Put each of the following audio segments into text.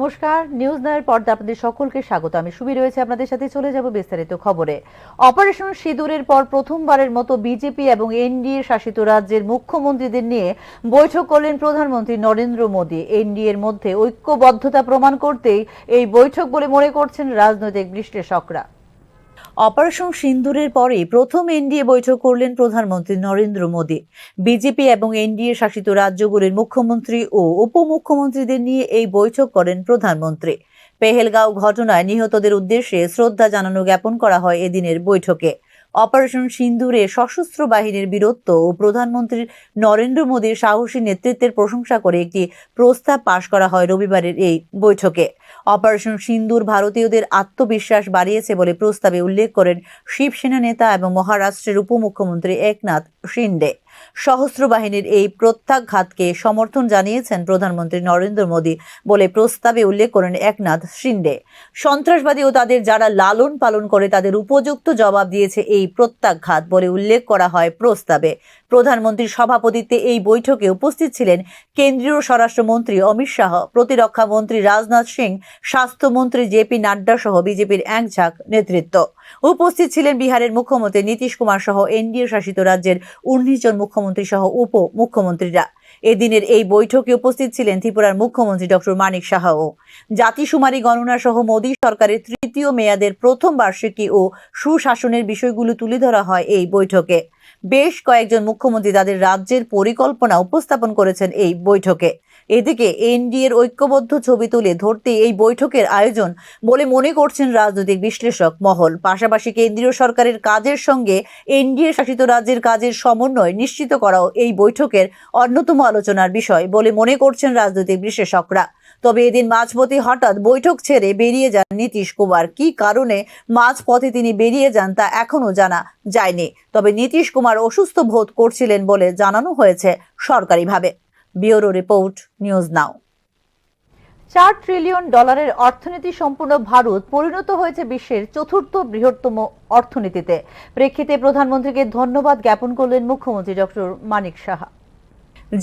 নমস্কার, নিউজ নায়ের পর্দা আপনাদের সকলকে স্বাগত। আমি সুমি রয়েছে আপনাদের সাথে। চলে যাব বিস্তারিত খবরে। অপারেশন সিঁদুরের পর প্রথমবারের মতো বিজেপি এবং এনডিএ শাসিত রাজ্যের মুখ্যমন্ত্রীদের নিয়ে বৈঠক করলেন প্রধানমন্ত্রী নরেন্দ্র মোদী। এনডিএর মধ্যে ঐক্যবদ্ধতা প্রমাণ করতেই এই বৈঠক বলে মনে করছেন রাজনৈতিক বিশ্লেষকরা। অপারেশন সিন্দুরের পরে প্রথম এনডিএ বৈঠক করলেন প্রধানমন্ত্রী নরেন্দ্র মোদী। বিজেপি এবং এনডিএ শাসিত রাজ্যগুলির মুখ্যমন্ত্রী ও উপমুখ্যমন্ত্রীদের নিয়ে এই বৈঠক করেন প্রধানমন্ত্রী। পেহেলগাঁও ঘটনায় নিহতদের উদ্দেশ্যে শ্রদ্ধা জানানো জ্ঞাপন করা হয় এদিনের বৈঠকে। অপারেশন সিন্দুরে সশস্ত্র বাহিনীর বীরত্ব ও প্রধানমন্ত্রী নরেন্দ্র মোদীর সাহসী নেতৃত্বের প্রশংসা করে একটি প্রস্তাব পাশ করা হয় রবিবারের এই বৈঠকে। অপারেশন সিন্দুর ভারতীয়দের আত্মবিশ্বাস বাড়িয়েছে বলে প্রস্তাবে উল্লেখ করেন শিবসেনা নেতা এবং মহারাষ্ট্রের উপমুখ্যমন্ত্রী একনাথ শিন্ডে। সশস্ত্র বাহিনীর এই প্রত্যাঘাতকে সমর্থন জানিয়েছেন প্রধানমন্ত্রী নরেন্দ্র মোদী বলে প্রস্তাবে উল্লেখ করেন একনাথ শিন্ডে। সন্ত্রাসবাদী ও তাদের যারা লালন পালন করে তাদের উপযুক্ত জবাব দিয়েছে এই প্রত্যাঘাত বলে উল্লেখ করা হয় প্রস্তাবে। প্রধানমন্ত্রীর সভাপতিত্বে এই বৈঠকে উপস্থিত ছিলেন কেন্দ্রীয় স্বরাষ্ট্রমন্ত্রী অমিত শাহ, প্রতিরক্ষা মন্ত্রী রাজনাথ সিং, স্বাস্থ্যমন্ত্রী জেপি নাড্ডা সহ বিজেপির একঝাঁক নেতৃত্ব। উপস্থিত ছিলেন বিহারের মুখ্যমন্ত্রী নীতিশ কুমার সহ এনডিএ শাসিত রাজ্যের 19 জন মুখ্যমন্ত্রী সহ উপমুখ্যমন্ত্রীরা। এদিনের এই বৈঠকে উপস্থিত ছিলেন ত্রিপুরার মুখ্যমন্ত্রী ডক্টর মানিক সাহাও। জাতিশুমারি গণনা সহ মোদী সরকারের তৃতীয় মেয়াদের প্রথম বার্ষিকী ও সুশাসনের বিষয়গুলো তুলে ধরা হয় এই বৈঠকে। বেশ কয়েকজন মুখ্যমন্ত্রী তাদের রাজ্যের পরিকল্পনা উপস্থাপন করেছেন এই বৈঠকে। এদিকে এনডিএর ঐক্যবদ্ধ ছবি তুলে ধরতে এই বৈঠকের আয়োজন বলে মনে করছেন রাজনৈতিক বিশ্লেষক মহল। পাশাপাশি কেন্দ্রীয় সরকারের কাজের সঙ্গে এনডিএ শাসিত রাজ্যের কাজের সমন্বয় নিশ্চিত করাও এই বৈঠকের অন্যতম আলোচনার বিষয় বলে মনে করছেন রাজনৈতিক বিশ্লেষকরা। তবে এদিন মাঝপথে হঠাৎ বৈঠক ছেড়ে বেরিয়ে যান নীতিশ কুমার। কি কারণে মাঝপথে তিনি বেরিয়ে যান তা এখনো জানা যায়নি। তবে নীতিশ কুমার অসুস্থ বোধ করছিলেন বলে জানানো হয়েছে সরকারিভাবে। ব্যুরো রিপোর্ট, নিউজ নাও। $4 ট্রিলিয়ন অর্থনীতি সম্পূর্ণ ভারত পরিণত হয়েছে বিশ্বের চতুর্থ বৃহত্তম অর্থনীতিতে। প্রেক্ষিতে প্রধানমন্ত্রীকে ধন্যবাদ জ্ঞাপন করলেন মুখ্যমন্ত্রী ডক্টর মানিক সাহা।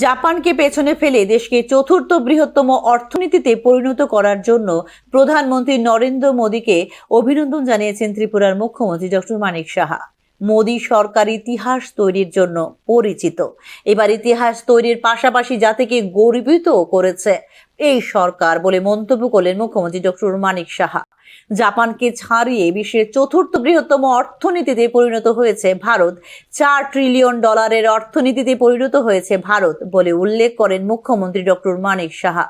জাপানকে পেছনে ফেলে দেশকে চতুর্থ বৃহত্তম অর্থনীতিতে পরিণত করার জন্য প্রধানমন্ত্রী নরেন্দ্র মোদীকে অভিনন্দন জানিয়েছেন ত্রিপুরার মুখ্যমন্ত্রী ডক্টর মানিক সাহা। মোদী সরকার ইতিহাস তৈরির জন্য পরিচিত। এবার ইতিহাস তৈরির পাশাপাশি জাতিকে গর্বিত করেছে এই সরকার বলে মন্তব্য করলেন মুখ্যমন্ত্রী ডক্টর মানিক সাহা। জাপানকে ছাড়িয়ে বিশ্বের চতুর্থ বৃহত্তম অর্থনীতিতে পরিণত হয়েছে ভারত। $4 ট্রিলিয়ন অর্থনীতিতে পরিণত হয়েছে ভারত বলে উল্লেখ করেন মুখ্যমন্ত্রী ডক্টর মানিক সাহা।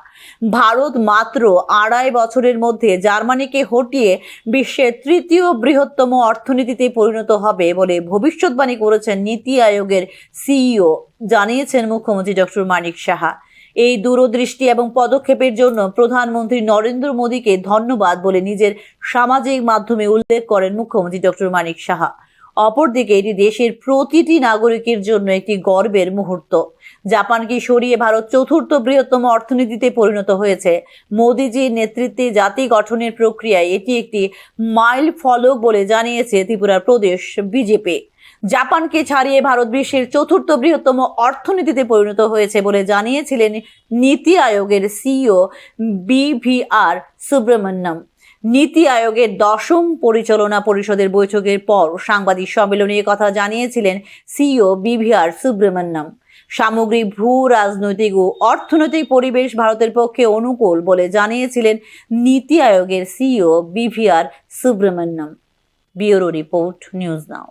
ভারত মাত্র 2.5 বছরের মধ্যে জার্মানিকে হটিয়ে বিশ্বের তৃতীয় বৃহত্তম অর্থনীতিতে পরিণত হবে বলে ভবিষ্যৎবাণী করেছেন নীতি আয়োগের সিইও, জানিয়েছেন মুখ্যমন্ত্রী ডক্টর মানিক সাহা। এই দূরদৃষ্টি এবং পদক্ষেপের জন্য প্রধানমন্ত্রী নরেন্দ্র মোদীকে ধন্যবাদ বলে নিজের সামাজিক মাধ্যমে উল্লেখ করেন মুখ্যমন্ত্রী ডক্টর মানিক সাহা। অপরদিকে এটি দেশের প্রতিটি নাগরিকের জন্য একটি গর্বের মুহূর্ত। জাপানকে সরিয়ে ভারত চতুর্থ বৃহত্তম অর্থনীতিতে পরিণত হয়েছে। মোদীজির নেতৃত্বে জাতি গঠনের প্রক্রিয়ায় এটি একটি মাইল ফলক বলে জানিয়েছে ত্রিপুরা প্রদেশ বিজেপি। জাপানকে ছাড়িয়ে ভারত বিশ্বের চতুর্থ বৃহত্তম অর্থনীতিতে পরিণত হয়েছে বলে জানিয়েছিলেন নীতি আয়োগের সিইও বিভিআর সুব্রমণ্যম। নীতি আয়োগের 10ম পরিচালনা পরিষদের বৈঠকের পর সাংবাদিক সম্মেলনে কথা জানিয়েছিলেন সিইও বিভিআর সুব্রমণ্যম। সামগ্রিক ভূ রাজনৈতিক ও অর্থনৈতিক পরিবেশ ভারতের পক্ষে অনুকূল বলে জানিয়েছিলেন নীতি আয়োগের CEO BVR Subrahmanyam. Bureau report, news now.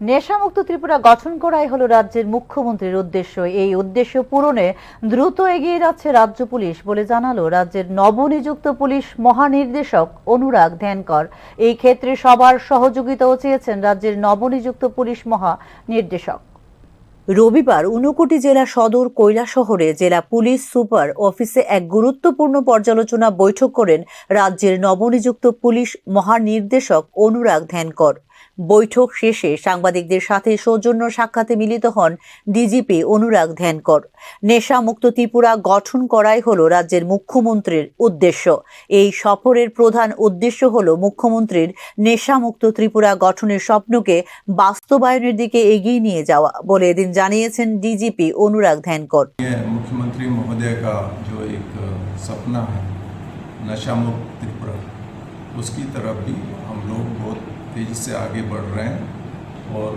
নেশামুক্ত ত্রিপুরা গঠন করাই হলো রাজ্যের মুখ্যমন্ত্রীর উদ্দেশ্য। এই উদ্দেশ্য পূরণে দ্রুত এগিয়ে যাচ্ছে রাজ্য পুলিশ বলে জানালো রাজ্যের নবনিযুক্ত পুলিশ মহানির্দেশক অনুরাগ ধ্যানকর। এই ক্ষেত্রে সবার সহযোগিতাও চেয়েছেন রাজ্যের নবনিযুক্ত পুলিশ মহানির্দেশক। রবিবার ঊনকোটি জেলা সদর কৈলাসহরে জেলা পুলিশ সুপার অফিসে এক গুরুত্বপূর্ণ পর্যালোচনা বৈঠক করেন রাজ্যের নবনিযুক্ত পুলিশ মহানির্দেশক অনুরাগ ধ্যানকর। বৈঠক শেষে সাংবাদিকদের সাথে সৌজন্য সাক্ষাতে মিলিত হন ডিজিপি অনুরাগ ধ্যানকর। নেশামুক্ত ত্রিপুরা গঠন করাই হলো রাজ্যের মুখ্যমন্ত্রীর উদ্দেশ্য। এই সফরের প্রধান উদ্দেশ্য হলো মুখ্যমন্ত্রীর নেশামুক্ত ত্রিপুরা গঠনের স্বপ্নকে বাস্তবায়নের দিকে এগিয়ে নিয়ে যাওয়া বলে এদিন জানিয়েছেন ডিজিপি অনুরাগ ধ্যানকর। मुख्यमंत्री महोदय का जो एक सपना है नशा मुक्त त्रिपुरा, उसकी तरफ भी हम लोग बहुत तेज़ी से आगे बढ़ रहे हैं। और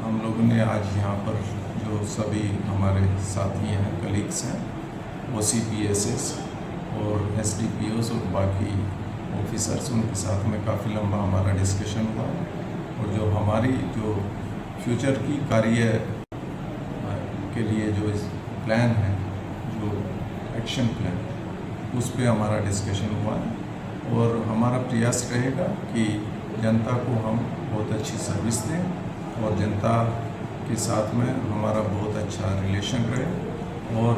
हम लोगों ने आज यहाँ पर जो सभी हमारे साथी हैं, कलीग्स हैं, OCPSS और SDPOs और बाकी ऑफिसर्स, उनके साथ में काफ़ी लंबा हमारा डिस्कशन हुआ। और जो हमारी जो फ्यूचर की कार्य के लिए जो प्लान है, जो एक्शन प्लान, उस पे हमारा डिस्कशन हुआ है। और हमारा प्रयास रहेगा कि जनता को हम बहुत अच्छी सर्विस दें और जनता के साथ में हमारा बहुत अच्छा रिलेशन रहे। और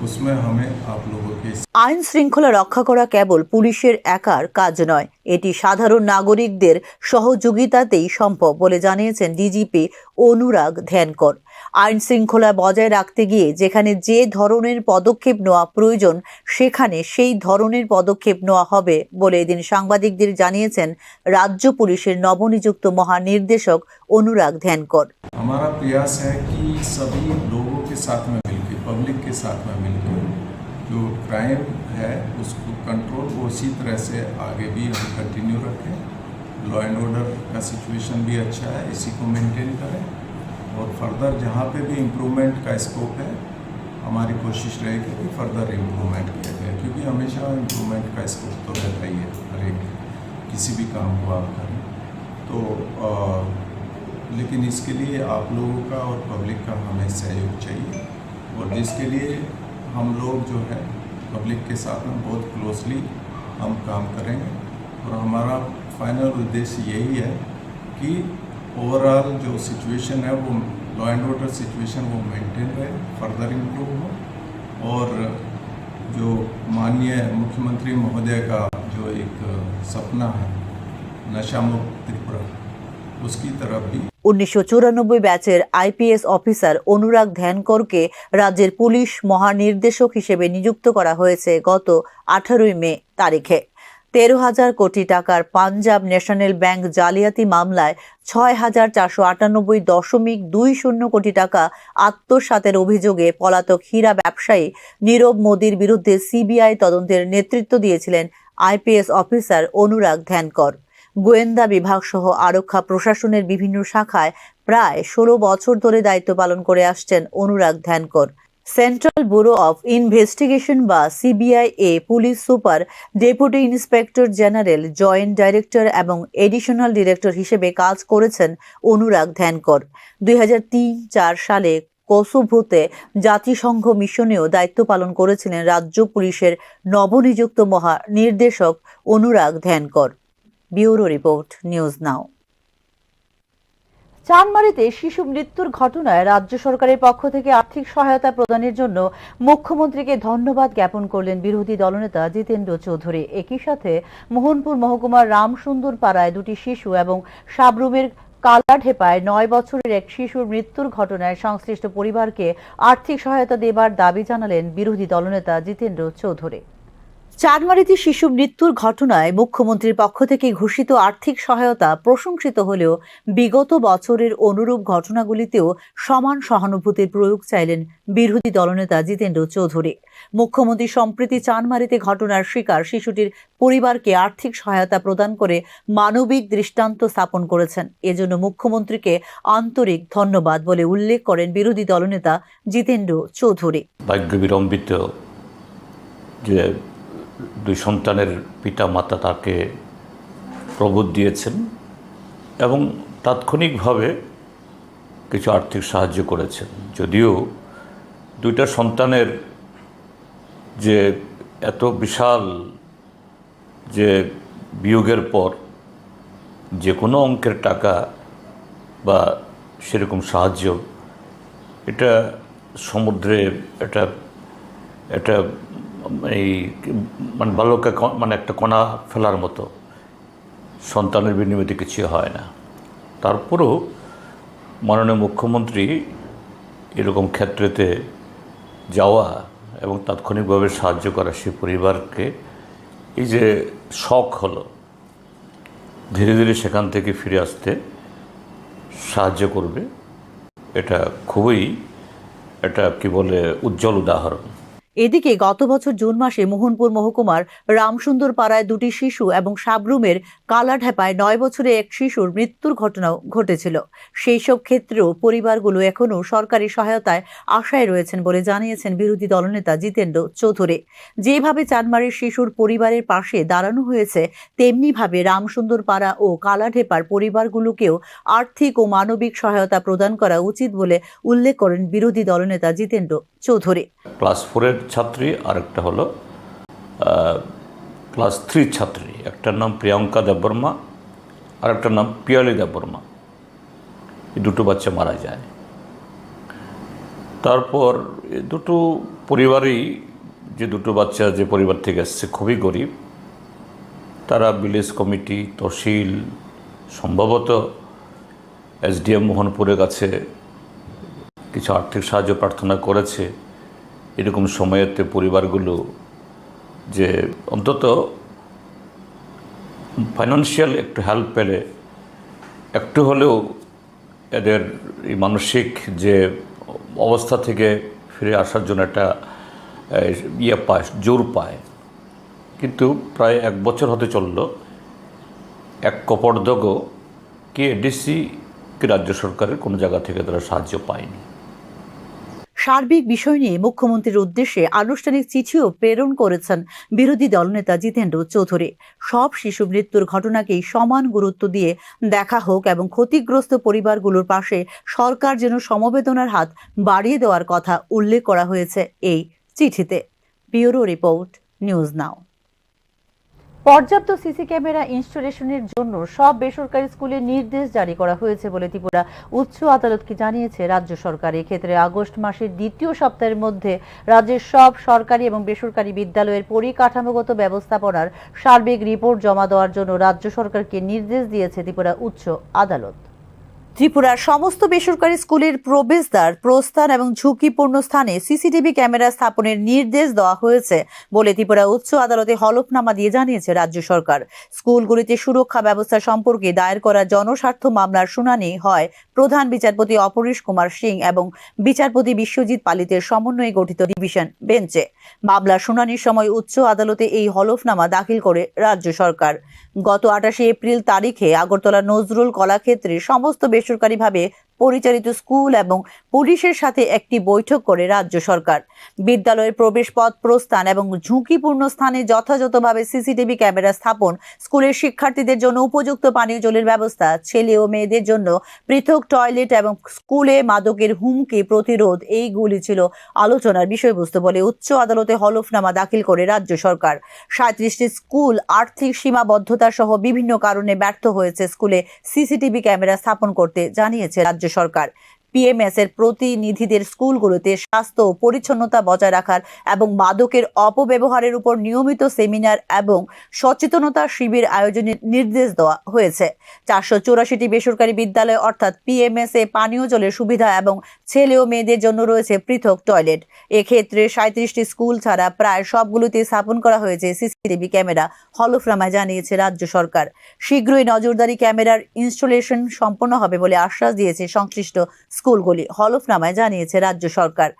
उसमें हमें आप लोगों के আইন শৃঙ্খলা রক্ষা করা কেবল পুলিশের একার কাজ নয়, এটি সাধারণ নাগরিকদের সহযোগিতাতেই সম্ভব বলে জানিয়েছেন ডিজিপি অনুরাগ ধ্যানকর। আইন শৃঙ্খলা বজায় রাখতে গিয়ে যেখানে যে ধরনের পদক্ষেপ নেওয়া প্রয়োজন সেখানে সেই ধরনের পদক্ষেপ নেওয়া হবে বলে এদিন সাংবাদিকদের জানিয়েছেন রাজ্য পুলিশের নবনিযুক্ত মহানির্দেশক অনুরাগ ধ্যানকর। हमारा प्रयास है कि सभी लोगों के साथ में मिलकर, पब्लिक के साथ में मिलकर जो क्राइम है उसको कंट्रोल वो उसी तरह से आगे भी हम कंटिन्यू रखें। लॉ एंड ऑर्डर का सिचुएशन भी अच्छा है, इसी को मेंटेन करें। और फर्दर जहाँ पे भी इम्प्रूवमेंट का स्कोप है, हमारी कोशिश रहेगी कि फर्दर इम्प्रूवमेंट किया जाए, क्योंकि हमेशा इम्प्रूवमेंट का स्कोप तो रहता ही है हर एक किसी भी काम को आप करें तो। लेकिन इसके लिए आप लोगों का और पब्लिक का हमें सहयोग चाहिए, और जिसके लिए हम लोग जो है पब्लिक के साथ में बहुत क्लोजली हम काम करेंगे। और हमारा फाइनल उद्देश्य यही है कि ओवरऑल जो सिचुएशन है वो लॉ एंड ऑर्डर सिचुएशन वो मेंटेन रहे, फर्दर इम्प्रूव हो। और जो माननीय मुख्यमंत्री महोदय का जो एक सपना है नशा मुक्त त्रिपुरा, उसकी तरफ भी 1994 ব্যাচের আইপিএস অফিসার অনুরাগ ধ্যানকরকে রাজ্যের পুলিশ মহানির্দেশক হিসেবে নিযুক্ত করা হয়েছে গত 18 মে তারিখে। 13,000 কোটি টাকার পাঞ্জাব ন্যাশনাল ব্যাংক জালিয়াতি মামলায় 6,498.20 কোটি টাকা আত্মসাতের অভিযোগে পলাতক হীরা ব্যবসায়ী নীরব মোদির বিরুদ্ধে সিবিআই তদন্তের নেতৃত্ব দিয়েছিলেন আইপিএস অফিসার অনুরাগ ধ্যানকর। গোয়েন্দা বিভাগ সহ আরক্ষা প্রশাসনের বিভিন্ন শাখায় প্রায় 16 বছর ধরে দায়িত্ব পালন করে আসছেন Anurag Dhyankar. Central bureau of investigation বা সিবিআই এ police super, deputy inspector general, joint director এবং এডিশনাল ডিরেক্টর হিসেবে কাজ করেছেন অনুরাগ ধ্যানকর। 2003-4 সালে কোসোভোতে জাতিসংঘ মিশনেও দায়িত্ব পালন করেছিলেন রাজ্য পুলিশের নবনিযুক্ত মহানির্দেশক Anurag Dhyankar. Bureau report, news now. চানমারিতে শিশু মৃত্যুর ঘটনায় রাজ্য সরকারের পক্ষ থেকে আর্থিক সহায়তা প্রদানের জন্য মুখ্যমন্ত্রীকে ধন্যবাদ জ্ঞাপন করলেন বিরোধী দলনেতা জিতেন্দ্র চৌধুরী। একই সাথে মোহনপুর মহকুমার রামসুন্দর পাড়ায় 2টি শিশু এবং সাবরুমের কালাঢেপায় 9 বছরের এক শিশুর মৃত্যুর ঘটনায় সংশ্লিষ্ট পরিবারকে আর্থিক সহায়তা দেবার দাবি জানালেন বিরোধী দলনেতা জিতেন্দ্র চৌধুরী। চানমারিতে শিশু মৃত্যুর ঘটনায় মুখ্যমন্ত্রীর পক্ষ থেকে ঘোষিত আর্থিক সহায়তা প্রশংসিত হলেও বিগত বছরের অনুরূপ ঘটনাগুলিতেও সমান সহানুভূতির প্রয়োগ চাইলেন বিরোধী দলনেতা জিতেন্দ্র চৌধুরী। মুখ্যমন্ত্রী সম্প্রতি চানমারিতে ঘটনার শিকার শিশুটির পরিবারকে আর্থিক সহায়তা প্রদান করে মানবিক দৃষ্টান্ত স্থাপন করেছেন। এজন্য মুখ্যমন্ত্রীকে আন্তরিক ধন্যবাদ বলে উল্লেখ করেন বিরোধী দলনেতা জিতেন্দ্র চৌধুরী। ভাগ্য বিড়ম্বিত যে 2 সন্তানের পিতা মাতা তাকে প্রবোধ দিয়েছেন এবং তাৎক্ষণিকভাবে কিছু আর্থিক সাহায্য করেছেন। যদিও 2টা সন্তানের যে এত বিশাল যে বিয়োগের পর যে কোনো অঙ্কের টাকা বা সেরকম সাহায্য, এটা সমুদ্রে এটা এই মানে বালুকা মানে একটা কণা ফেলার মতো, সন্তানের বিনিময়ে কিছু হয় না। তারপরেও মাননীয় মুখ্যমন্ত্রী এরকম ক্ষেত্রেতে যাওয়া এবং তাৎক্ষণিকভাবে সাহায্য করা সেই পরিবারকে, এই যে শখ হলো, ধীরে ধীরে সেখান থেকে ফিরে আসতে সাহায্য করবে, এটা খুবই কি বলে উজ্জ্বল উদাহরণ। এদিকে গত বছর জুন মাসে মোহনপুর মহকুমার রামসুন্দর পাড়ায় 2টি শিশু এবং সাবরুমের কালাঢাপায় 9 বছরের এক শিশুর মৃত্যুর ঘটনাও ঘটেছিল। সেই সব ক্ষেত্রেও পরিবারগুলো এখনও সরকারি সহায়তায় আশায় রয়েছেন বলে জানিয়েছেন বিরোধী দলনেতা জিতেন্দ্র চৌধুরী। যেভাবে চানমারির শিশুর পরিবারের পাশে দাঁড়ানো হয়েছে, তেমনিভাবে রামসুন্দর পাড়া ও কালাঢেপার পরিবারগুলোকেও আর্থিক ও মানবিক সহায়তা প্রদান করা উচিত বলে উল্লেখ করেন বিরোধী দলনেতা জিতেন্দ্র চৌধুরী। ক্লাস 4-এর ছাত্রী, আরেকটা হলো ক্লাস 3 ছাত্রী। একটার নাম প্রিয়াঙ্কা দেববর্মা, আরেকটার নাম পিয়ালি দেববর্মা। এই দুটো বাচ্চা মারা যায়। তারপর দুটো পরিবারই, যে দুটো বাচ্চা যে পরিবার থেকে এসছে খুবই গরিব, তারা ভিলেজ কমিটি, তহসিল, সম্ভবত SDM মোহনপুরের কাছে কিছু আর্থিক সাহায্য প্রার্থনা করেছে। এরকম সময়েতে পরিবারগুলো যে অন্তত ফাইন্যান্সিয়াল একটু হেল্প পেলে একটু হলেও এদের এই মানসিক যে অবস্থা থেকে ফিরে আসার জন্য একটা জোর পায়। কিন্তু প্রায় 1 বছর হতে চলল, এক কপর্দকও কি এডিসি কি রাজ্য সরকারের কোনো জায়গা থেকে তারা সাহায্য পায়নি। সার্বিক বিষয় নিয়ে মুখ্যমন্ত্রীর উদ্দেশ্যে আনুষ্ঠানিক চিঠিও প্রেরণ করেছেন বিরোধী দলনেতা জিতেন্দ্র চৌধুরী। সব শিশু মৃত্যুর ঘটনাকেই সমান গুরুত্ব দিয়ে দেখা হোক এবং ক্ষতিগ্রস্ত পরিবারগুলোর পাশে সরকার যেন সমবেদনার হাত বাড়িয়ে দেওয়ার কথা উল্লেখ করা হয়েছে এই চিঠিতে। ব্যুরো রিপোর্ট, নিউজ নাও। পর্যাপ্ত সিসি ক্যামেরা ইনস্টলেশনের জন্য সব বেসরকারি স্কুলে নির্দেশ জারি করা হয়েছে বলে ত্রিপুরা উচ্চ আদালতকে জানিয়েছে রাজ্য সরকার। এক্ষেত্রে আগস্ট মাসের 2য় সপ্তাহের মধ্যে রাজ্যের সব সরকারি এবং বেসরকারি বিদ্যালয়ের পরিকাঠামোগত ব্যবস্থাপনার সার্বিক রিপোর্ট জমা দেওয়ার জন্য রাজ্য সরকারকে নির্দেশ দিয়েছে ত্রিপুরা উচ্চ আদালত। ত্রিপুরার সমস্ত বেসরকারি স্কুলের প্রবেশদ্বার, প্রস্থান এবং ঝুঁকিপূর্ণ স্থানে সিসিটিভি ক্যামেরা স্থাপনের নির্দেশ দেওয়া হয়েছে বলে ত্রিপুরা উচ্চ আদালতে হলফনামা দিয়ে জানিয়েছে রাজ্য সরকার। স্কুলগুলিতে সুরক্ষা ব্যবস্থা সম্পর্কে দায়ের করা জনস্বার্থ মামলার শুনানি হয় প্রধান বিচারপতি অপরেশ কুমার সিং এবং বিচারপতি বিশ্বজিৎ পালিতের সমন্বয়ে গঠিত ডিভিশন বেঞ্চে। মামলার শুনানির সময় উচ্চ আদালতে এই হলফনামা দাখিল করে রাজ্য সরকার। গত 28 এপ্রিল তারিখে আগরতলা নজরুল কলাক্ষেত্রে সমস্ত বেসরকারিভাবে পরিচালিত স্কুল এবং পুলিশের সাথে একটি বৈঠক করে রাজ্য সরকার বিদ্যালয়ের প্রবেশপথ, প্রস্থান এবং ঝুঁকিপূর্ণ স্থানে যথাযথভাবে সিসিটিভি ক্যামেরা স্থাপন, স্কুলের শিক্ষার্থীদের জন্য উপযুক্ত পানীয় জলের ব্যবস্থা, ছেলে ও মেয়েদের জন্য পৃথক টয়লেট এবং স্কুলে মাদকের হুমকি প্রতিরোধ, এইগুলি ছিল আলোচনার বিষয়বস্তু বলে উচ্চ আদালতে হলফনামা দাখিল করে রাজ্য সরকার। 37টি স্কুল আর্থিক সীমাবদ্ধতা সহ বিভিন্ন কারণে ব্যর্থ হয়েছে স্কুলে সিসিটিভি ক্যামেরা স্থাপন করতে জানিয়েছে রাজ্য সরকার। PMS এর প্রতিনিধিদের স্কুলগুলোতে স্বাস্থ্য ও পরিচ্ছন্নতা বজায় রাখার এবং মাদকের অপব্যবহারের উপর নিয়মিত সেমিনার এবং সচেতনতা শিবির আয়োজনের নির্দেশ দেওয়া হয়েছে। 484টি বেসরকারি বিদ্যালয় অর্থাৎ PMS এ পানীয় জলের সুবিধা এবং ছেলে ও মেয়েদের জন্য রয়েছে পৃথক টয়লেট। এক্ষেত্রে 37টি স্কুল ছাড়া প্রায় সবগুলোতে স্থাপন করা হয়েছে সিসিটিভি ক্যামেরা, হলফনামায় জানিয়েছে রাজ্য সরকার। শীঘ্রই নজরদারি ক্যামেরার ইনস্টলেশন সম্পন্ন হবে বলে আশ্বাস দিয়েছে সংশ্লিষ্ট স্কুলগুলি, হলফনামায় জানিয়েছে রাজ্য সরকার।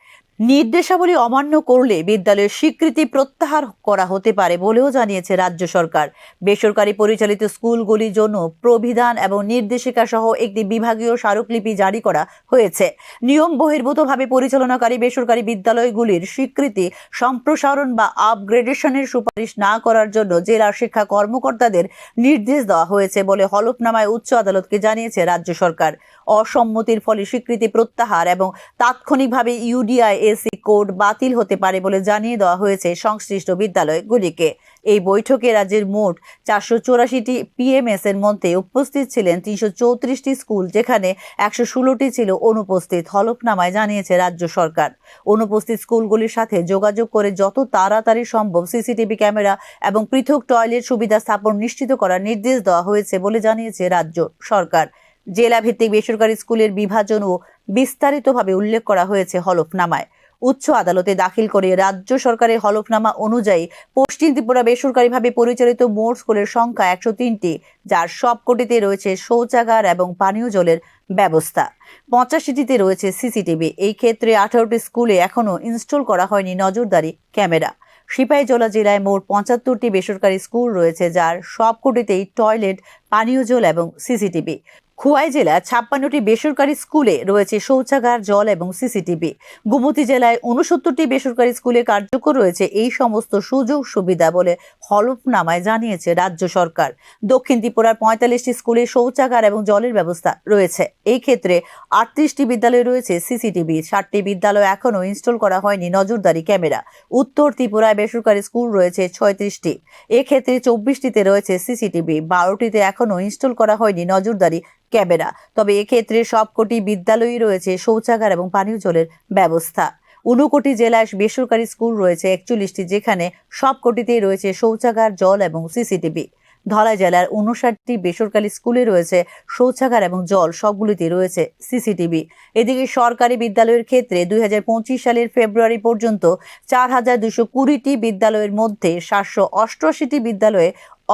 নির্দেশাবলী অমান্য করলে বিদ্যালয়ের স্বীকৃতি প্রত্যাহার করা হতে পারে বলেও জানিয়েছে রাজ্য সরকার। বেসরকারি পরিচালিত স্কুলগুলির জন্য প্রবিধান এবং নির্দেশিকা সহ একটি বিভাগীয় স্মারকলিপি জারি করা হয়েছে। নিয়ম বহির্ভূতভাবে পরিচালনাকারী বেসরকারি বিদ্যালয়গুলির স্বীকৃতি সম্প্রসারণ বা আপগ্রেডেশনের সুপারিশ না করার জন্য জেলা শিক্ষা কর্মকর্তাদের নির্দেশ দেওয়া হয়েছে বলে হলফনামায় উচ্চ আদালতকে জানিয়েছে রাজ্য সরকার। অসম্মতির ফলে স্বীকৃতি প্রত্যাহার এবং তাৎক্ষণিকভাবে UDIAC কোড বাতিল হতে পারে বলে জানিয়ে দেওয়া হয়েছে সংশ্লিষ্ট বিদ্যালয়গুলিকে। এই বৈঠকে রাজ্যের মোট 484টি PMS এর মধ্যে উপস্থিত ছিলেন 334টি স্কুল, যেখানে 116টি ছিল অনুপস্থিত। হলফনামায় জানিয়েছে রাজ্য সরকার অনুপস্থিত স্কুলগুলির সাথে যোগাযোগ করে যত তাড়াতাড়ি সম্ভব সিসিটিভি ক্যামেরা এবং পৃথক টয়লেট সুবিধা স্থাপন নিশ্চিত করার নির্দেশ দেওয়া হয়েছে বলে জানিয়েছে রাজ্য সরকার। জেলা ভিত্তিক বেসরকারি স্কুলের বিভাজন ও বিস্তারিতভাবে উল্লেখ করা হয়েছে হলফনামায়। উচ্চ আদালতে দাখিল করে রাজ্য সরকারের হলফনামা অনুযায়ী পশ্চিম ত্রিপুরা বেসরকারিভাবে পরিচালিত মোট স্কুলের সংখ্যা 103টি, যার সবকটিতে রয়েছে শৌচাগার এবং পানীয় জলের ব্যবস্থা। 85টিতে রয়েছে সিসিটিভি। এই ক্ষেত্রে 18টি স্কুলে এখনো ইনস্টল করা হয়নি নজরদারি ক্যামেরা। সিপাহীজলা জেলায় মোট 75টি বেসরকারি স্কুল রয়েছে, যার সবকটিতেই টয়লেট, পানীয় জল এবং সিসিটিভি। খোয়াই জেলায় 56টি বেসরকারি স্কুলে রয়েছে শৌচাগার, জল এবং সিসিটিভি। গোমতী জেলায় 69টি বেসরকারি স্কুলে কার্যকর রয়েছে এই সমস্ত সুযোগ সুবিধা বলে হলফনামায় জানিয়েছে রাজ্য সরকার। দক্ষিণ ত্রিপুরার 45টি স্কুলে শৌচাগার এবং জলের ব্যবস্থা রয়েছে। এই ক্ষেত্রে 38টি বিদ্যালয়ে রয়েছে সিসিটিভি। 60টি বিদ্যালয় এখনো ইনস্টল করা হয়নি নজরদারি ক্যামেরা। উত্তর ত্রিপুরায় বেসরকারি স্কুল রয়েছে 36টি। এক্ষেত্রে 24টিতে রয়েছে সিসিটিভি। 12টিতে এখনো ইনস্টল করা হয়নি নজরদারি ক্যামেরা। তবে এক্ষেত্রে সবকটি বিদ্যালয়ই রয়েছে শৌচাগার এবং পানীয় জলের ব্যবস্থা। 59 জেলায় বেসরকারি স্কুল রয়েছে 41টি, যেখানে সবকটিতেই রয়েছে শৌচাগার, জল এবং সিসিটিভি। ধলাই জেলার 59টি বেসরকারি স্কুলে রয়েছে শৌচাগার এবং জল, সবগুলিতে রয়েছে সিসিটিভি। এদিকে সরকারি বিদ্যালয়ের ক্ষেত্রে 2025 সালের ফেব্রুয়ারি পর্যন্ত 4220টি বিদ্যালয়ের মধ্যে 788টি বিদ্যালয়ে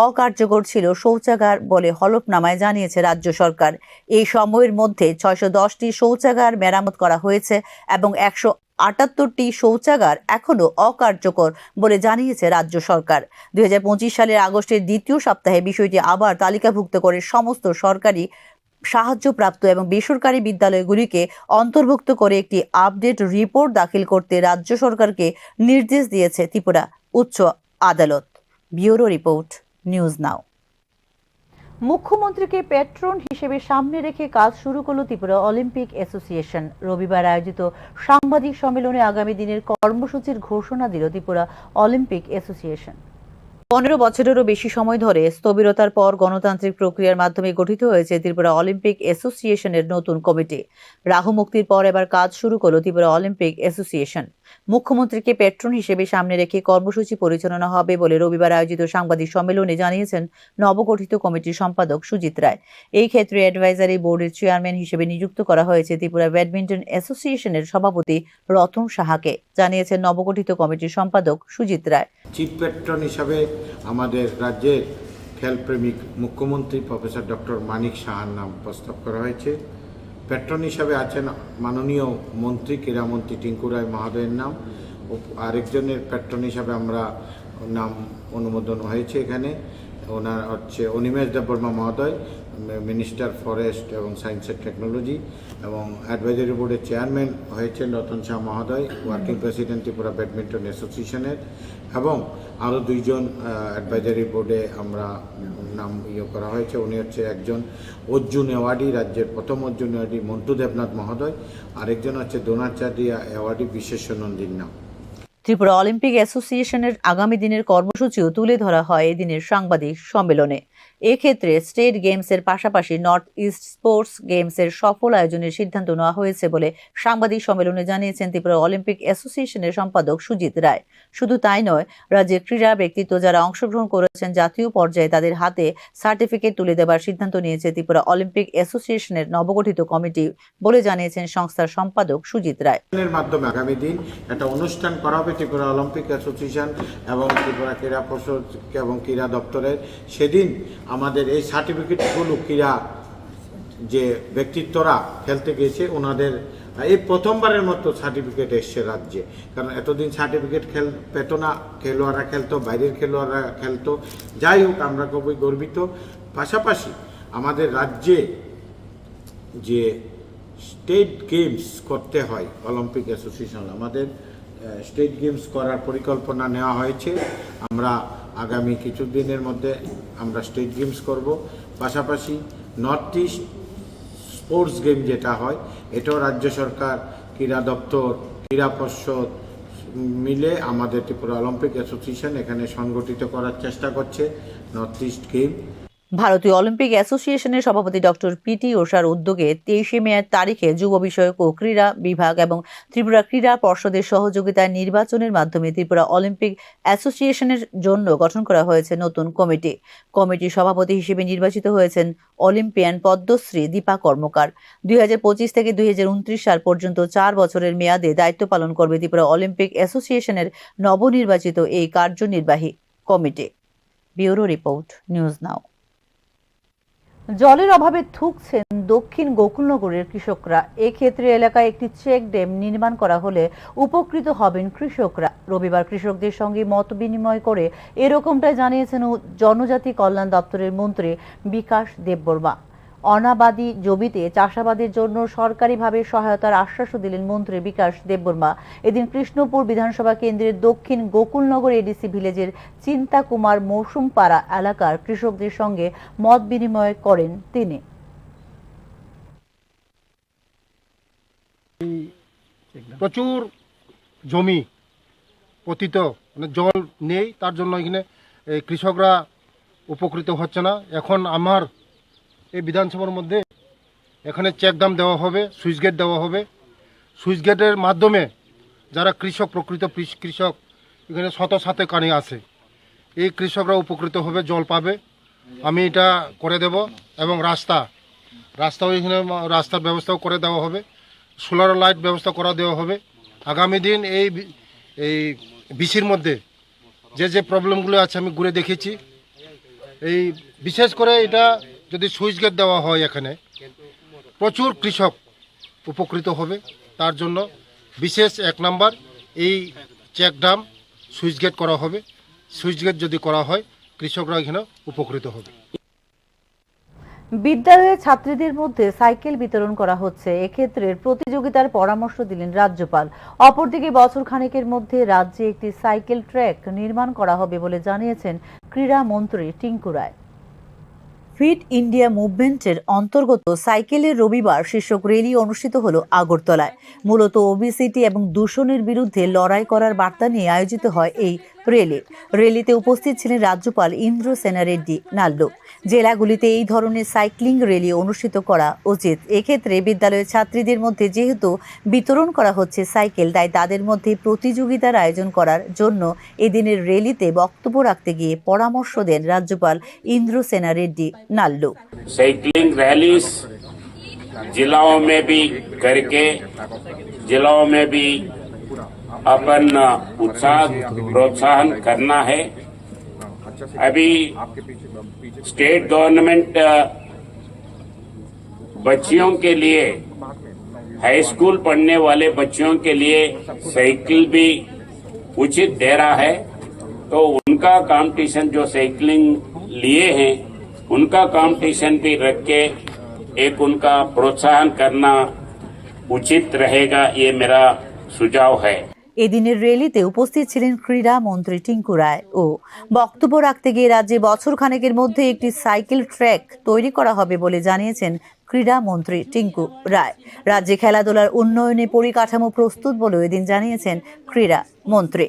অকার্যকর ছিল শৌচাগার বলে হলফনামায় জানিয়েছে রাজ্য সরকার। এই সময়ের মধ্যে 610টি শৌচাগার মেরামত করা হয়েছে এবং 178টি শৌচাগার এখনো অকার্যকর বলে জানিয়েছে রাজ্য সরকার। 2025 সালের আগস্টের দ্বিতীয় সপ্তাহে বিষয়টি আবার তালিকাভুক্ত করে সমস্ত সরকারি, সাহায্যপ্রাপ্ত এবং বেসরকারি বিদ্যালয়গুলিকে অন্তর্ভুক্ত করে একটি আপডেট রিপোর্ট দাখিল করতে রাজ্য সরকারকে নির্দেশ দিয়েছে ত্রিপুরা উচ্চ আদালত। ব্যুরো রিপোর্ট, নিউজ নাও। মুখ্যমন্ত্রীকে প্যাট্রন হিসেবে সামনে রেখে কাজ শুরু করল ত্রিপুরা অলিম্পিক অ্যাসোসিয়েশন। রবিবার আয়োজিত সাংবাদিক সম্মেলনে আগামী দিনের কর্মসূচির ঘোষণা দিল ত্রিপুরা অলিম্পিক অ্যাসোসিয়েশন। 15 বছরেরও বেশি সময় ধরে স্থবিরতার পর গণতান্ত্রিক প্রক্রিয়ার মাধ্যমে গঠিত হয়েছে ত্রিপুরা অলিম্পিক অ্যাসোসিয়েশনের নতুন কমিটি। রাহু মুক্তির পর এবার কাজ শুরু করল ত্রিপুরা অলিম্পিক অ্যাসোসিয়েশন। মুখ্যমন্ত্রীকে প্যাট্রন হিসেবে সামনে রেখে কর্মসূচি পরিচালনা হবে বলে রবিবার আয়োজিত সাংবাদিক সম্মেলনে জানিয়েছেন নবগঠিত কমিটির সম্পাদক সুজিত রায়। এই ক্ষেত্রে অ্যাডভাইজারি বোর্ডের চেয়ারম্যান হিসেবে নিযুক্ত করা হয়েছে ত্রিপুরা ব্যাডমিন্টন অ্যাসোসিয়েশনের সভাপতি রতন সাহাকে, জানিয়েছেন নবগঠিত কমিটির সম্পাদক সুজিত রায়। চিফ প্যাট্রন হিসাবে আমাদের রাজ্যের খেলপ্রেমিক মুখ্যমন্ত্রী প্রফেসর ডক্টর মানিক সাহার নাম প্রস্তাব করা হয়েছে। প্যাট্রন হিসাবে আছেন মাননীয় মন্ত্রী, ক্রীড়ামন্ত্রী টিঙ্কু রায় মহোদয়ের নাম। আরেকজনের প্যাট্রন হিসাবে আমরা নাম অনুমোদন হয়েছে এখানে, ওনার হচ্ছে অনিমেষ দেববর্মা মহোদয়, মিনিস্টার ফরেস্ট এবং সায়েন্স অ্যান্ড টেকনোলজি, এবং অ্যাডভাইজারি বোর্ডের চেয়ারম্যান হয়েছেন রতন শাহ মহোদয়, ওয়ার্কিং প্রেসিডেন্ট ত্রিপুরা ব্যাডমিন্টন অ্যাসোসিয়েশনের, এবং আরও দুইজন অ্যাডভাইজারি বোর্ডে আমরা নাম করা হয়েছে। উনি হচ্ছে একজন অর্জুন অ্যাওয়ার্ডি, রাজ্যের প্রথম অর্জুন অ্যাওয়ার্ডি মন্টু দেবনাথ মহোদয়, আরেকজন হচ্ছে দ্রোণাচার্য অ্যাওয়ার্ডি বিশ্বেশ্বনন্দীর নাম। ত্রিপুরা অলিম্পিক অ্যাসোসিয়েশনের আগামী দিনের কর্মসূচিও তুলে ধরা হয় এদিনের সাংবাদিক সম্মেলনে। এক্ষেত্রে স্টেট গেমসের পাশাপাশি নর্থ ইস্ট স্পোর্টস গেমসের সফল আয়োজনের সিদ্ধান্ত নেওয়া হয়েছে বলে সাংবাদিক সম্মেলনে জানিয়েছেন ত্রিপুরা অলিম্পিক অ্যাসোসিয়েশনের সম্পাদক সুজিত রায়। শুধু তাই নয়, রাজ্যের ক্রীড়া ব্যক্তিত্ব যারা অংশগ্রহণ করেছেন জাতীয় পর্যায়ে তাদের হাতে সার্টিফিকেট তুলে দেবার সিদ্ধান্ত নিয়েছে ত্রিপুরা অলিম্পিক অ্যাসোসিয়েশনের নবগঠিত কমিটি বলে জানিয়েছেন সংস্থার সম্পাদক সুজিত রায়। এর মাধ্যমে আগামী দিন একটা অনুষ্ঠান করা হবে ত্রিপুরা অলিম্পিক অ্যাসোসিয়েশন এবং ত্রিপুরা ক্রীড়া পর্ষদ এবং ক্রীড়া দপ্তরের। সেদিন আমাদের এই সার্টিফিকেটগুলো ক্রীড়া যে ব্যক্তিত্বরা খেলতে গেছে ওনাদের এই প্রথমবারের মতো সার্টিফিকেট এসছে রাজ্যে, কারণ এতদিন সার্টিফিকেট পেত না, খেলোয়াড়রা খেলতো, বাইরের খেলোয়াড়রা খেলতো। যাই হোক, আমরা খুবই গর্বিত। পাশাপাশি আমাদের রাজ্যে যে স্টেট গেমস করতে হয় অলিম্পিক অ্যাসোসিয়েশন, আমাদের স্টেট গেমস করার পরিকল্পনা নেওয়া হয়েছে। আমরা আগামী কিছুদিনের মধ্যে আমরা স্টেট গেমস করব। পাশাপাশি নর্থ ইস্ট স্পোর্টস গেম যেটা হয়, এটাও রাজ্য সরকার, ক্রীড়া দপ্তর, ক্রীড়া পর্ষদ মিলে আমাদের ত্রিপুরা অলিম্পিক অ্যাসোসিয়েশন এখানে সংগঠিত করার চেষ্টা করছে নর্থ ইস্ট গেম। ভারতীয় অলিম্পিক অ্যাসোসিয়েশনের সভাপতি ডক্টর পিটি ওষার উদ্যোগে 23শে মে তারিখে যুব বিষয়ক ও ক্রীড়া বিভাগ এবং ত্রিপুরা ক্রীড়া পর্ষদের সহযোগিতায় নির্বাচনের মাধ্যমে ত্রিপুরা অলিম্পিক অ্যাসোসিয়েশনের জন্য গঠন করা হয়েছে নতুন কমিটি। কমিটির সভাপতি হিসেবে নির্বাচিত হয়েছেন অলিম্পিয়ান পদ্মশ্রী দীপা কর্মকার। 2025 থেকে 2029 সাল পর্যন্ত 4 বছরের মেয়াদে দায়িত্ব পালন করবে ত্রিপুরা অলিম্পিক অ্যাসোসিয়েশনের নবনির্বাচিত এই কার্যনির্বাহী কমিটি। ব্যুরো রিপোর্ট, নিউজ নাও। জলের অভাবে থুকছেন দক্ষিণ গোকুলনগরের কৃষকরা। এক্ষেত্রে এলাকায় একটি চেক ড্যাম নির্মাণ করা হলে উপকৃত হবেন কৃষকরা। রবিবার কৃষকদের সঙ্গে মত বিনিময় করে এরকমটাই জানিয়েছেন জনজাতি কল্যাণ দপ্তরের মন্ত্রী বিকাশ দেববর্মা। অনাবাদী জমিতে চাষাবাদের জন্য সরকারিভাবে সহায়তার আশ্বাসও দিলেন মন্ত্রী বিকাশ দেববর্মা। এদিন কৃষ্ণপুর বিধানসভা কেন্দ্রের দক্ষিণ গোকুলনগর এডিসি ভিলেজের চিন্তাকুমার মৌসুমপাড়া এলাকার কৃষকদের সঙ্গে মত বিনিময় করেন তিনি। প্রচুর জমি পতিত, মানে জল নেই, তার জন্য এখানে কৃষকরা উপকৃত হচ্ছে না। এখন আমার এই বিধানসভার মধ্যে এখানে চেক ড্যাম দেওয়া হবে, সুইচ গেট দেওয়া হবে। সুইচ গেটের মাধ্যমে যারা কৃষক, প্রকৃত কৃষক এখানে শত শতে কানে আছে, এই কৃষকরা উপকৃত হবে, জল পাবে। আমি এটা করে দেব। এবং রাস্তাও এখানে রাস্তার ব্যবস্থাও করে দেওয়া হবে, সোলার লাইট ব্যবস্থা করা দেওয়া হবে। আগামী দিন এই বিসির মধ্যে যে প্রবলেমগুলো আছে আমি ঘুরে দেখেছি। এই বিশেষ করে এটা যদি সুইচ গেট দেওয়া হয়, এখানে প্রচুর কৃষক উপকৃত হবে। তার জন্য বিশেষ 1 নম্বর এই চেক ড্যাম সুইচ গেট করা হবে। সুইচ গেট যদি করা হয়, কৃষকরা এখানে উপকৃত হবে। বিদ্যালয়ে ছাত্রীদের মধ্যে সাইকেল বিতরণ করা হচ্ছে। এক্ষেত্রে প্রতিযোগিতার পরামর্শ দিলেন রাজ্যপাল। অপরদিকে বছর খানেকের মধ্যে রাজ্যে একটি সাইকেল ট্র্যাক নির্মাণ করা হবে বলে জানিয়েছেন ক্রীড়া মন্ত্রী টিঙ্কু রায়। ফিট ইন্ডিয়া মুভমেন্টের অন্তর্গত সাইকেলের রবিবার শীর্ষক র্যালি অনুষ্ঠিত হলো আগরতলায়। মূলত ওবিসিটি এবং দূষণের বিরুদ্ধে লড়াই করার বার্তা নিয়ে আয়োজিত হয় এই র্যালিতে উপস্থিত ছিলেন রাজ্যপাল ইন্দ্রসেনা রেড্ডি নাল্লু। জেলাগুলিতে এই ধরনের সাইক্লিং র্যালি অনুষ্ঠিত করা উচিত। এক্ষেত্রে বিদ্যালয়ের ছাত্রীদের মধ্যে যেহেতু বিতরণ করা হচ্ছে সাইকেল, তাই তাদের মধ্যে প্রতিযোগিতার আয়োজন করার জন্য এদিনের র্যালিতে বক্তব্য রাখতে গিয়ে পরামর্শ দেন রাজ্যপাল ইন্দ্রসেনা রেড্ডি नाल्लू। साइकिलिंग रैलीज जिलाओं में भी करके जिलाओं में भी अपन उत्साह प्रोत्साहन करना है। अभी स्टेट गवर्नमेंट बच्चियों के लिए, हाई स्कूल पढ़ने वाले बच्चियों के लिए साइकिल भी उचित दे रहा है। तो उनका कंपटीशन जो साइकिलिंग लिए हैं, उनका कंपटीशन भी रख के एक उनका प्रोत्साहन करना उचित रहेगा, ये मेरा सुझाव है। এদিনের র্যালিতে উপস্থিত ছিলেন ক্রীড়া মন্ত্রী টিঙ্কু রায় ও বক্তব্য রাখতে গিয়ে রাজ্যে বছর খানেকের মধ্যে একটি সাইকেল ট্র্যাক তৈরি করা হবে বলে জানিয়েছেন ক্রীড়া মন্ত্রী টিঙ্কু রায়। রাজ্যে খেলাধুলার উন্নয়নে পরিকাঠামো প্রস্তুত বলে এদিন জানিয়েছেন ক্রীড়া মন্ত্রী।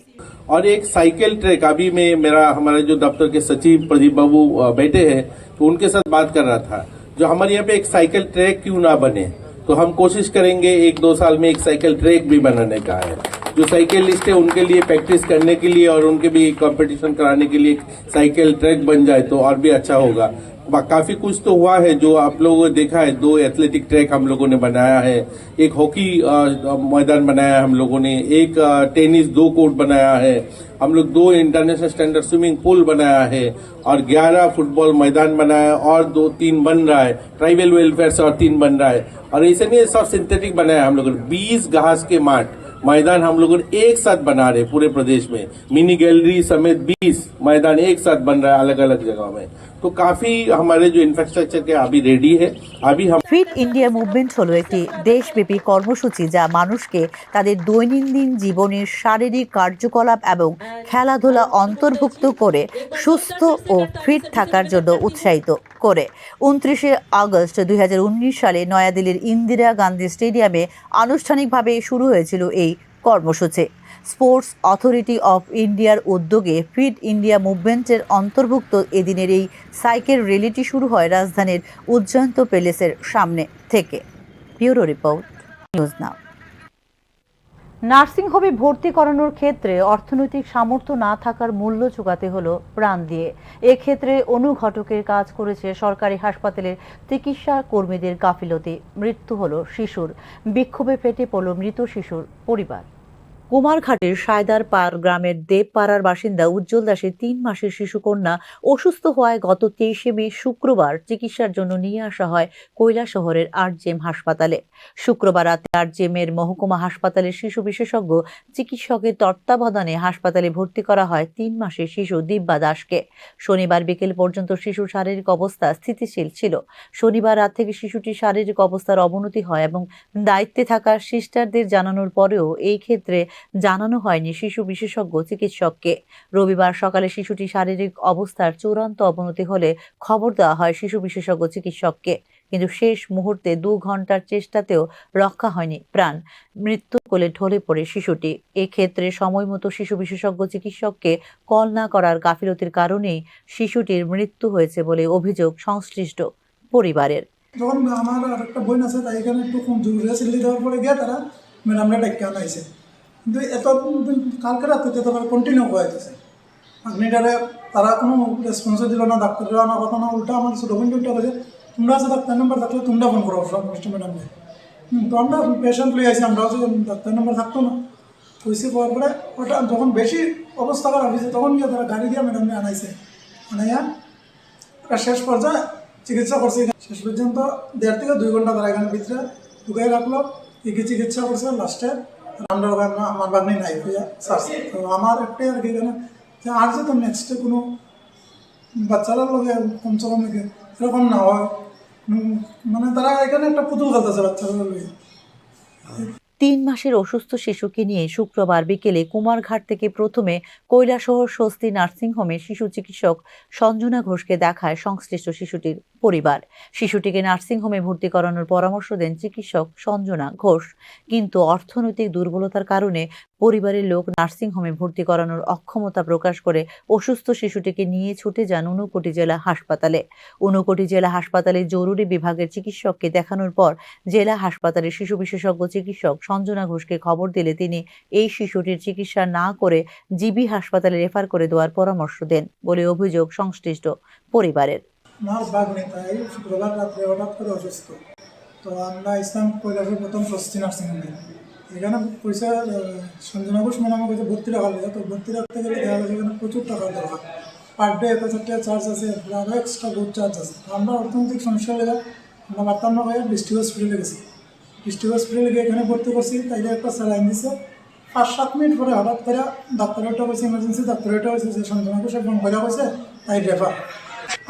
और एक साइकिल ट्रैक अभी में हमारे जो दफ्तर के सचिव प्रदीप बाबू बैठे हैं, तो उनके साथ बात कर रहा था, जो हमारे यहाँ पे एक साइकिल ट्रैक क्यों ना बने, तो हम कोशिश करेंगे 1-2 साल में एक साइकिल ट्रैक भी बनाने का है। जो साइकिलिस्ट है उनके लिए प्रैक्टिस करने के लिए और उनके भी कंपटीशन कराने के लिए साइकिल ट्रैक बन जाए तो और भी अच्छा होगा। काफी कुछ तो हुआ है, जो आप लोगों ने देखा है, 2 एथलेटिक ट्रैक हम लोगों ने बनाया है, एक हॉकी मैदान बनाया है हम लोगों ने, एक टेनिस 2 कोर्ट बनाया है, हम लोग 2 इंटरनेशनल स्टैंडर्ड स्विमिंग पूल बनाया है और 11 फुटबॉल मैदान बनाया है और 2-3 बन रहा है, ट्राइबल वेलफेयर से और 3 बन रहा है। और ऐसे नहीं सब सिंथेटिक बनाया हम लोगों ने। 20 घास के मैदान हम लोगों ने एक साथ बना रहे पूरे प्रदेश में, मिनी गैलरी समेत 20 मैदान एक साथ बन रहा है अलग अलग जगह में। तो काफी हमारे जो इंफ्रास्ट्रक्चर के अभी रेडी है। अभी हम ফিট ইন্ডিয়া মুভমেন্ট হলো একটি দেশব্যাপী কর্মসূচি যা মানুষকে তাদের দৈনন্দিন জীবনের শারীরিক কার্যকলাপ এবং খেলাধুলা অন্তর্ভুক্ত করে সুস্থ ও ফিট থাকার জন্য উৎসাহিত করে। 29শে আগস্ট 2019 সালে নয়াদিল্লির ইন্দিরা গান্ধী স্টেডিয়ামে আনুষ্ঠানিকভাবে শুরু হয়েছিল এই কর্মসূচি। স্পোর্টস অথরিটি অফ ইন্ডিয়ার উদ্যোগে ফিট ইন্ডিয়া মুভমেন্টের অন্তর্ভুক্ত এদিনের এই সাইকেল র্যালিটি শুরু হয় রাজধানীর উজ্জয়ন্ত প্যালেসের সামনে থেকে। ব্যুরো রিপোর্ট, নিউজ নাও। নার্সিংহোমে ভর্তি করানোর ক্ষেত্রে অর্থনৈতিক সামর্থ্য না থাকার মূল্য চুকাতে হলো প্রাণ দিয়ে। এক্ষেত্রে অনুঘটকের কাজ করেছে সরকারি হাসপাতালের চিকিৎসা কর্মীদের গাফিলতি। মৃত্যু হলো শিশুর। বিক্ষোভে ফেটে পড়ল মৃত শিশুর পরিবার। কুমারঘাটের সায়দার পার গ্রামের দেবপাড়ার বাসিন্দা উজ্জ্বল দাসের 3 মাসের শিশুকন্যা অসুস্থ হওয়ায় গত 23শে মে শুক্রবার চিকিৎসার জন্য নিয়ে আসা হয় কৈলাসহরের আরজেএম হাসপাতালে। শুক্রবার রাতে আরজেএমের মহকুমা হাসপাতালের শিশু বিশেষজ্ঞ চিকিৎসকের তত্ত্বাবধানে হাসপাতালে ভর্তি করা হয় 3 মাসের শিশু দিব্যা দাসকে। শনিবার বিকেল পর্যন্ত শিশুর শারীরিক অবস্থা স্থিতিশীল ছিল। শনিবার রাত থেকে শিশুটির শারীরিক অবস্থার অবনতি হয় এবং দায়িত্বে থাকা সিস্টারদের জানানোর পরেও এই ক্ষেত্রে জানানো হয়নি শিশু বিশেষজ্ঞ চিকিৎসককে। রবিবার সকালে শিশুটি শারীরিক অবস্থার চূড়ান্ত অবনতি হলে খবর দেওয়া হয় শিশু বিশেষজ্ঞ চিকিৎসককে, কিন্তু শেষ মুহূর্তে 2 ঘন্টার চেষ্টাতেও রক্ষা হয়নি প্রাণ। মৃত্যুর কোলে ঢলে পড়ে শিশুটি। এক্ষেত্রে সময় মতো শিশু বিশেষজ্ঞ চিকিৎসককে কল না করার গাফিলতির কারণেই শিশুটির মৃত্যু হয়েছে বলে অভিযোগ সংশ্লিষ্ট পরিবারের। যখন আমার আর একটা বোন আছে, তাই এখানে একটু জরুরি সিলি দেওয়ার পরে গিয়ে তারা ম্যাডামরা ডাক্তার আনাইছে, কিন্তু এত কালকে রাতে তো তারা কন্টিনিউ হয়েছে। আপনিটারে তারা কোনো রেসপন্সও দিল না, ডাক্তাররা আনা কথা না, উল্টা আমার ছোটো বোন উল্টা বলেছে তোমরা আছে ডাক্তার নাম্বার থাকলে তোমরা ফোন করো মিস্টার ম্যাডামকে। তো আমরা পেশেন্ট লই আছি, আমরাও ডাক্তার নাম্বার থাকতো না। পয়সা পাওয়ার পরে ওটা যখন বেশি অবস্থা খারাপ হয়েছে তখন গিয়ে তারা গাড়ি দিয়ে ম্যাডামকে আনাইছে, আনাইয়া শেষ পর্যায়ে চিকিৎসা করছে। শেষ পর্যন্ত 1.5 থেকে 2 ঘন্টা তারা এখানে ভিতরে ঢুকাই রাখলো, কি চিকিৎসা করছে। লাস্টে আমরা আমার বাগনি নাই হইয়া সারছে। তো আমার একটাই আর কি এখানে যে আর যে তো নেক্সটে কোনো বাচ্চারা লোক কমসে কম এরকম না হয়, মানে তারা এখানে একটা পুতুল খেলতেছে বাচ্চারা লোক। 3 মাসের অসুস্থ শিশুকে নিয়ে শুক্রবার বিকেলে কুমারঘাট থেকে প্রথমে কৈলাসহর স্বস্তি নার্সিংহোমে শিশু চিকিৎসক সঞ্জনা ঘোষকে দেখায় সংশ্লিষ্ট শিশুটির পরিবার। শিশুটিকে নার্সিংহোমে ভর্তি করানোর পরামর্শ দেন চিকিৎসক সঞ্জনা ঘোষ, কিন্তু অর্থনৈতিক দুর্বলতার কারণে পরিবারের লোক নার্সিংহোমে ভর্তি করানোর অক্ষমতা প্রকাশ করে অসুস্থ শিশুটিকে নিয়ে ছুটে যান ঊনকোটি জেলা হাসপাতালে। ঊনকোটি জেলা হাসপাতালে জরুরি বিভাগের চিকিৎসককে দেখানোর পর জেলা হাসপাতালের শিশু বিশেষজ্ঞ চিকিৎসক সঞ্জনা ঘোষকে খবর দিলে তিনি এই শিশুটির চিকিৎসা না করে জিবি হাসপাতালে রেফার করে দেওয়ার পরামর্শ দেন বলে অভিযোগ সংশ্লিষ্ট পরিবারের। আমার বাগনি তাই শুক্রবার রাত্রে হঠাৎ করে অসুস্থ, তো আমরা ইসলাম কৈলাসের প্রথম স্বস্তি নার্সিংহোমে এখানে পয়সা সঞ্জনা ঘোষ ম্যাডামের কাছে ভর্তি রাখা লাগে। তো ভর্তি রাখতে গেলে দেখা গেছে এখানে প্রচুর টাকার দরকার, পার ডে 1000 টাকা চার্জ আছে, আরও এক্সট্রা বহুত চার্জ আছে। আমরা অর্থনৈতিক সমস্যা লেগে আমরা বার্তার নয় ডিস্ট্রিক্ট হসপিটালে গেছি। ডিস্ট্রিক্ট হসপিটালে গিয়ে এখানে ভর্তি করছি, তাইলে একটা স্যালাইন দিছে। 5-7 মিনিট পরে হঠাৎ করে ডাক্তারেরটা হয়েছে, ইমার্জেন্সি ডাক্তারেরটা হয়েছে যে সঞ্জনা ঘোষ ফোন করে হয়েছে, তাই রেফার।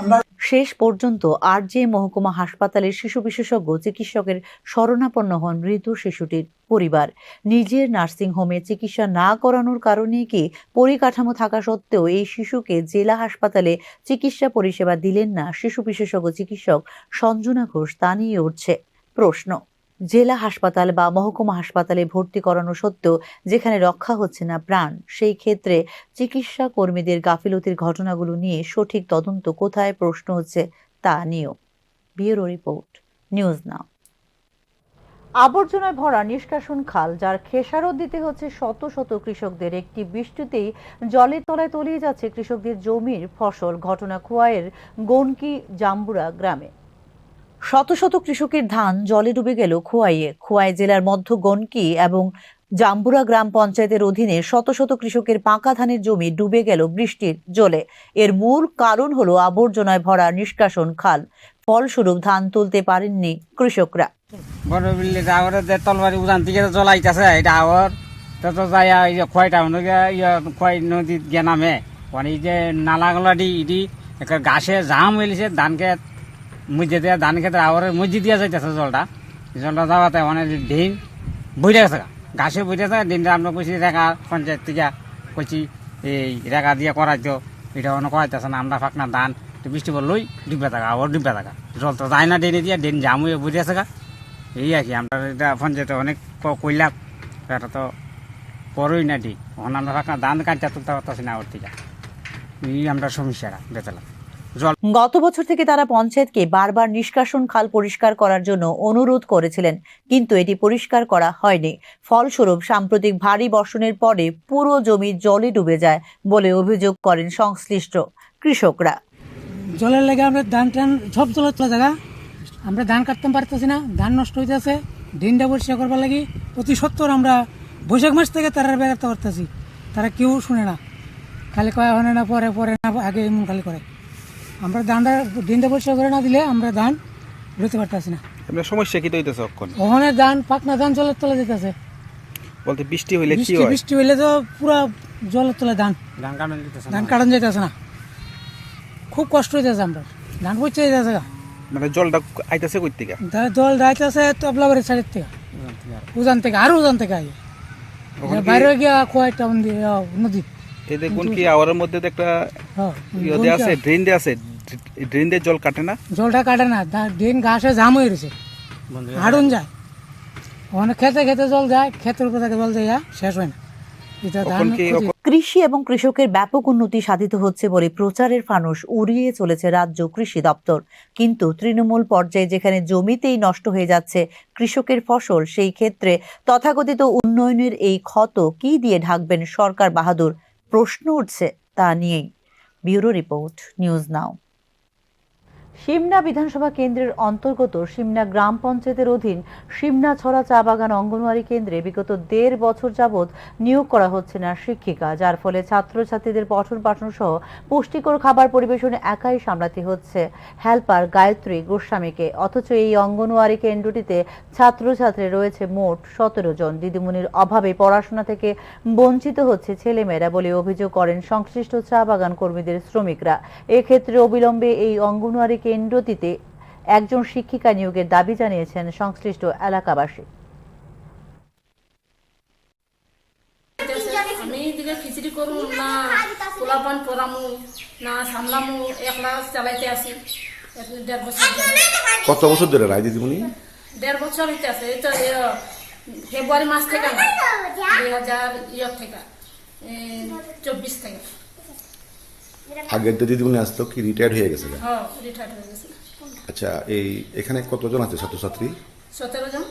আমরা শেষ পর্যন্ত আরজেএম মহকুমা হাসপাতালের শিশু বিশেষজ্ঞ চিকিৎসকের শরণাপন্ন হন মৃত শিশুটির পরিবার। নিজের নার্সিংহোমে চিকিৎসা না করানোর কারণে কি পরিকাঠামো থাকা সত্ত্বেও এই শিশুকে জেলা হাসপাতালে চিকিৎসা পরিষেবা দিলেন না শিশু বিশেষজ্ঞ চিকিৎসক সঞ্জনা ঘোষ, তা নিয়ে উঠছে প্রশ্ন। জেলা হাসপাতাল বা মহকুমা হাসপাতালে ভর্তি করানো সত্ত্বেও যেখানে রক্ষা হচ্ছে না প্রাণ, সেই ক্ষেত্রে চিকিৎসা কর্মীদের গাফিলতির ঘটনাগুলো নিয়ে সঠিক তদন্ত কোথায় প্রশ্ন হচ্ছে তা নিয়েও। Bureau report, news now. আবর্জনায় ভরা নিষ্কাশন খাল, যার খেসারত দিতে হচ্ছে শত শত কৃষকদের। একটি বৃষ্টিতেই জলের তলায় তলিয়ে যাচ্ছে কৃষকদের জমির ফসল। ঘটনা খোয়াইয়ের গনকি জাম্বুরা গ্রামে। শত শত কৃষকের ধান জলে ডুবে গেল খোয়াইয়ে। খোয়াই জেলার মধ্য গনকি এবং জাম্বুরা গ্রাম পঞ্চায়েতের অধীনে শত শত কৃষকের পাকা ধানের জমি ডুবে গেল বৃষ্টির জলে। এর মূল কারণ হলো আবর্জনায় ভরা নিষ্কাশন খাল। ফলস্বরূপ ধান তুলতে পারেননি কৃষকরা। বড় বিল্লি আওয়ার যে তলবারি উজান থেকে জল আইতাছে, এটা আওয়ার তো যাই খোয়াইটা খোয়াই নদীত গিয়ে নামে মানে এই যে নালাগুলা ইডি একটা গাছে জাম হয়েছে ধান খেত মসজিদ দিয়ে ধান খেতে আওয়ারের মসজিদ দিয়ে যাইতেছে জলটা যাওয়াতে মানে দিন বইরে গেছে গাছে বইরে থাকে। দিনটা আমরা কইছি রেখা পঞ্চায়েত থেকে কইছি এই রেখা দিয়ে করাইতো, এটা অনেক করাইতেছে না। আমরা ফাঁকনা ধান বৃষ্টি পড়লই ডুবে থাকা, আবার ডুবে থাকা, জল তো যায় না ডেনে দিয়ে দিন জাম হয়ে বইরে থাকা। এই আর কি আমরা এটা পঞ্চায়েতে অনেক কইলাম, এটা তো করোই না দি আমরা ধান কাটতে তুলতে পারতেছি না ওর থেকে এই আমরা সমস্যাটা বেতলা জল গত বছর থেকে তারা পঞ্চায়েতকে বারবার নিষ্কাশন খাল পরিষ্কার করার জন্য অনুরোধ করেছিলেন, কিন্তু এটি পরিষ্কার করা হয়নি। ফলস্বরূপ সাম্প্রতিক ভারী বর্ষণের পরে পুরো জমি জলে ডুবে যায় বলে অভিযোগ করেন সংশ্লিষ্ট কৃষকরা। জলের লেগে আমরা ধান টান সব জলের তোলা জায়গা, আমরা ধান কাটতে পারতেছি না, ধান নষ্ট হইতেছে। দিনটা পরিষ্কার করবার লাগি অতি সত্তর আমরা বৈশাখ মাস থেকে তারা বেড়াতে পারতেছি, তারা কেউ শুনে না, খালি কয়া হয় না, পরে পরে না, আগে এমন খালি করে। আমরা ধানটা দিনটা পরিষ্কার করে না দিলে আমরা ধান রইতে পারতেছি না। সমস্যা কি হইতেছে? ওখানে ধান পাকনা ধান জলের তলে যেতেছে, বলতে বৃষ্টি হইলে কি হয়? বৃষ্টি হইলে তো পুরা জলের তলে ধান কাটানো যেতেছে না, খুব কষ্ট হইতেছে। আমরা ধান পচে যেতেছে, মানে জলটা আইতেছে কই থেকে? জল যাইতেছে তবলাবাড়ির সাইডের থেকে, উজান থেকে, আরো উজান থেকে আগে বাইরে গিয়া কয়েকটা নদী। এই দেখুন কি আওয়ারের মধ্যে তো একটা ইয়ে আছে, ড্রেন দিয়ে আছে, ড্রেন দিয়ে জল কাটে না, জলটা কাটে না, ড্রেন ঘাসে জাম হয়ে রয়েছে, হাড়ুন যায়, ওখানে খেতে খেতে জল যায়, ক্ষেতের উপর থেকে জল যায়, শেষ হয় না। কৃষি এবং কৃষকের ব্যাপক উন্নতি সাধিত হচ্ছে বলে প্রচারের ফানুস উড়িয়ে চলেছে রাজ্য কৃষি দপ্তর, কিন্তু তৃণমূল পর্যায়ে যেখানে জমিতেই নষ্ট হয়ে যাচ্ছে কৃষকের ফসল, সেই ক্ষেত্রে তথাকথিত উন্নয়নের এই ক্ষত কি দিয়ে ঢাকবেন সরকার বাহাদুর? প্রশ্ন উঠছে তা নিয়েই। ব্যুরো রিপোর্ট, নিউজ নাও। সিমনা বিধানসভা কেন্দ্রের অন্তর্গত সিমনা গ্রাম পঞ্চায়েতের অধীন সিমনা ছড়া চা বাগান অঙ্গনওয়াড়ি কেন্দ্রে বিগত ১.৫ বছর যাবৎ নিয়োগ করা হচ্ছে না শিক্ষিকা, যার ফলে ছাত্রছাত্রীদের পঠন পাঠন সহ পুষ্টিকর খাবার পরিবেশনে একাই সামলাতে হচ্ছে হেল্পার গায়ত্রী গোস্বামীকে। অথচ এই অঙ্গনওয়াড়ি কেন্দ্রটিতে ছাত্রছাত্রী রয়েছে মোট ১৭ জন। দিদিমণির অভাবে পড়াশোনা থেকে বঞ্চিত হচ্ছে ছেলেমেয়েরা বলে অভিযোগ করেন সংশ্লিষ্ট চা বাগান কর্মীদের শ্রমিকরা। এক্ষেত্রে অবিলম্বে এই অঙ্গনওয়াড়ি কেন্দ্রটিতে একজন শিক্ষিকা নিয়োগের দাবি জানিয়েছেন সংশ্লিষ্ট এলাকাবাসী। আমি এদিকে খিচুড়ি করু না পোলাপান পরামু না সামলামু, একলা চালাইতে আসি ১.৫ বছর। কত বছর ধরে রায় দিদিমণি? ১.৫ বছর হইতে আছে, এই তো ফেব্রুয়ারি মাস থেকে না, ২০০০ থেকে ২৪ থেকে। আগের যে দিদিমণি আসতো কি রিটায়ার্ড হয়ে গেছে? হ্যাঁ, রিটায়ার্ড হয়ে গেছে। আচ্ছা, এই এখানে কতজন আছে ছাত্রছাত্রী? ১৭ জন।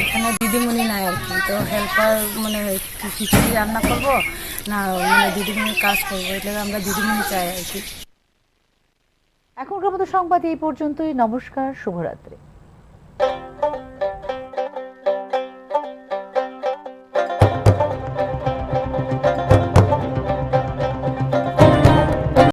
এখানে দিদিমণি নাই আর কি, তো হেল্পার মানে খিচুড়ি রান্না করবো না মানে দিদিমণির কাজ করবো, এটা আমরা দিদিমণি চাই আর কি। এখনকার মতো সংবাদ এই পর্যন্তই। নমস্কার, শুভরাত্রি।